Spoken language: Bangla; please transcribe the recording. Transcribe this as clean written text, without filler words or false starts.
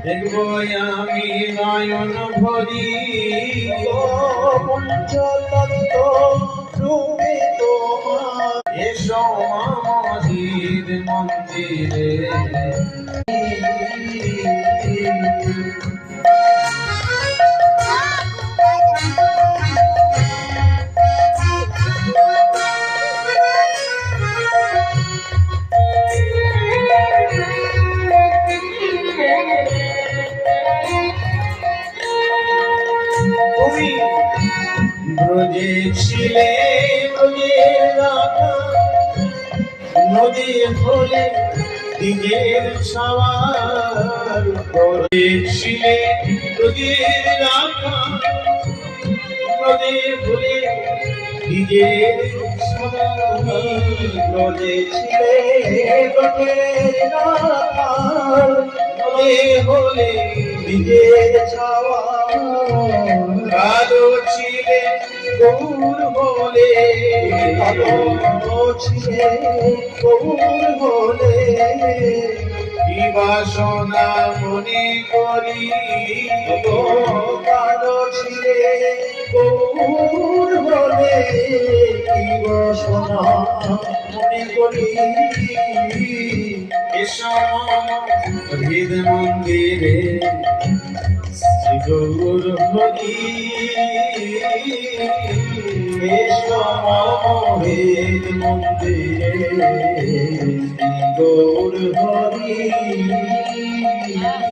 দেখবো আমি নয়ন ভরি পঞ্চতত্ত্ব রূপে তোমার এসো মহির মন্দিরে তুমি ব্রজে ছিলে ব্রজে রাখা নদী হলে দিগের সওয়ার ব্রজে ছিলে ব্রজের রাখা নদী হলে দিগের সওয়ার ব্রজে ছিলে ব্রজের রাখা নদী হলে দিগের সওয়ার কালো ছিলে গৌর বলে কালো ছিলে গৌর বলে কি বাসনা মনে করি কালো ছিলে গৌর বলে কি বাসনা মনে করি এসো হৃদ মন্দিরে গৌর হরি হৃদ মন্দিরে গৌর হরি